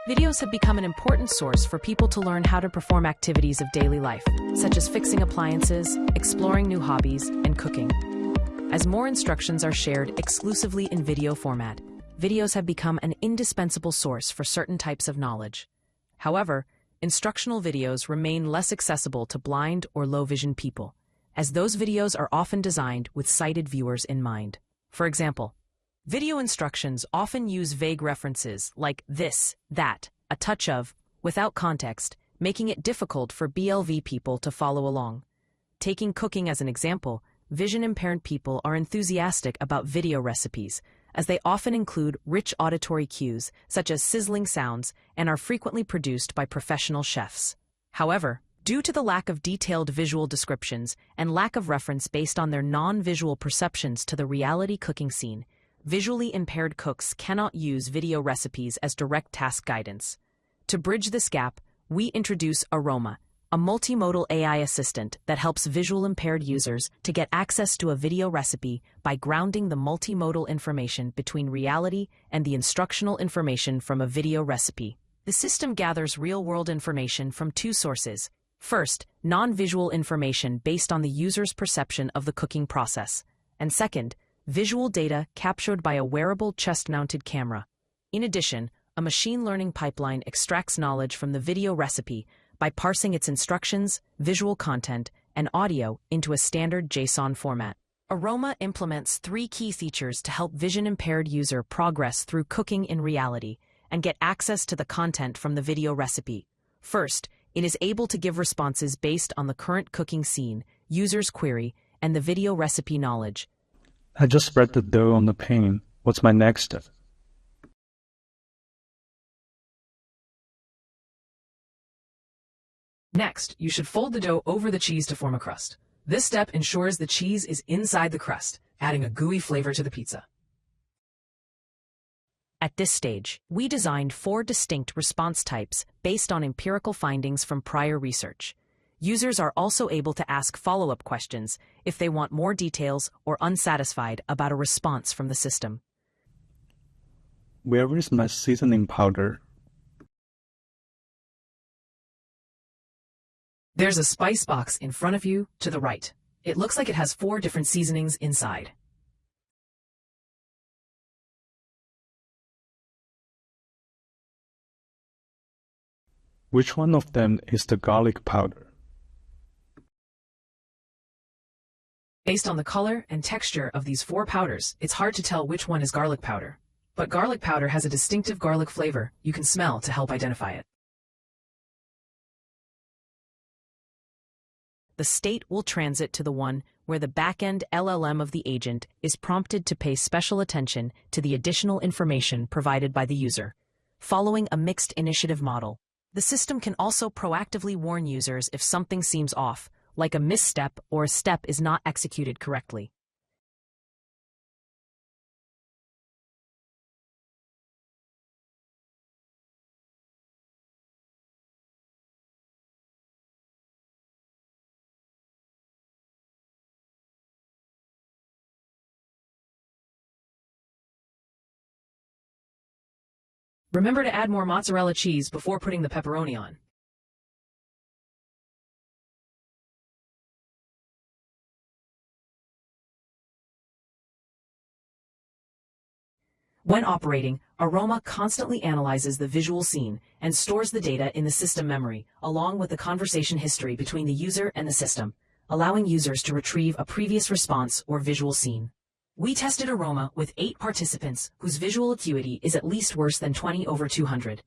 Videos have become an important source for people to learn how to perform activities of daily life, such as fixing appliances, exploring new hobbies, and cooking. As more instructions are shared exclusively in video format, videos have become an indispensable source for certain types of knowledge. However, instructional videos remain less accessible to blind or low-vision people, as those videos are often designed with sighted viewers in mind. For example, video instructions often use vague references like this, that, a touch of, without context, making it difficult for BLV people to follow along. Taking cooking as an example, vision-impaired people are enthusiastic about video recipes, as they often include rich auditory cues, such as sizzling sounds, and are frequently produced by professional chefs. However, due to the lack of detailed visual descriptions and lack of reference based on their non-visual perceptions to the reality cooking scene, visually impaired cooks cannot use video recipes as direct task guidance. To bridge this gap, we introduce AROMA, a multimodal AI assistant that helps visual impaired users to get access to a video recipe by grounding the multimodal information between reality and the instructional information from a video recipe. The system gathers real-world information from two sources. First, non-visual information based on the user's perception of the cooking process, and second, visual data captured by a wearable chest-mounted camera. In addition, a machine learning pipeline extracts knowledge from the video recipe by parsing its instructions, visual content, and audio into a standard JSON format. AROMA implements three key features to help vision-impaired user progress through cooking in reality and get access to the content from the video recipe. First, it is able to give responses based on the current cooking scene, user's query, and the video recipe knowledge. I just spread the dough on the pan. What's my next step? Next, you should fold the dough over the cheese to form a crust. This step ensures the cheese is inside the crust, adding a gooey flavor to the pizza. At this stage, we designed 4 distinct response types based on empirical findings from prior research. Users are also able to ask follow-up questions if they want more details or unsatisfied about a response from the system. Where is my seasoning powder? There's a spice box in front of you to the right. It looks like it has 4 different seasonings inside. Which one of them is the garlic powder? Based on the color and texture of these 4 powders, it's hard to tell which one is garlic powder. But garlic powder has a distinctive garlic flavor you can smell to help identify it. The state will transit to the one where the back-end LLM of the agent is prompted to pay special attention to the additional information provided by the user. Following a mixed initiative model, the system can also proactively warn users if something seems off, like a misstep or a step is not executed correctly. Remember to add more mozzarella cheese before putting the pepperoni on. When operating, AROMA constantly analyzes the visual scene and stores the data in the system memory, along with the conversation history between the user and the system, allowing users to retrieve a previous response or visual scene. We tested AROMA with 8 participants whose visual acuity is at least worse than 20/200.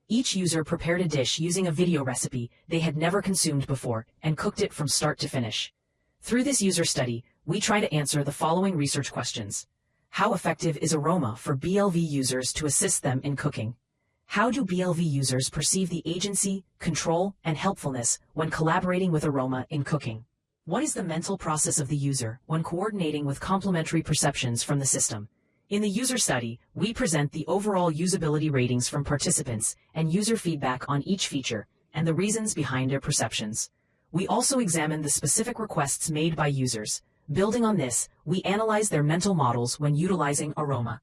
Each user prepared a dish using a video recipe they had never consumed before and cooked it from start to finish. Through this user study, we try to answer the following research questions. How effective is AROMA for BLV users to assist them in cooking? How do BLV users perceive the agency, control, and helpfulness when collaborating with AROMA in cooking? What is the mental process of the user when coordinating with complementary perceptions from the system? In the user study, we present the overall usability ratings from participants and user feedback on each feature and the reasons behind their perceptions. We also examine the specific requests made by users. Building on this, we analyze their mental models when utilizing AROMA.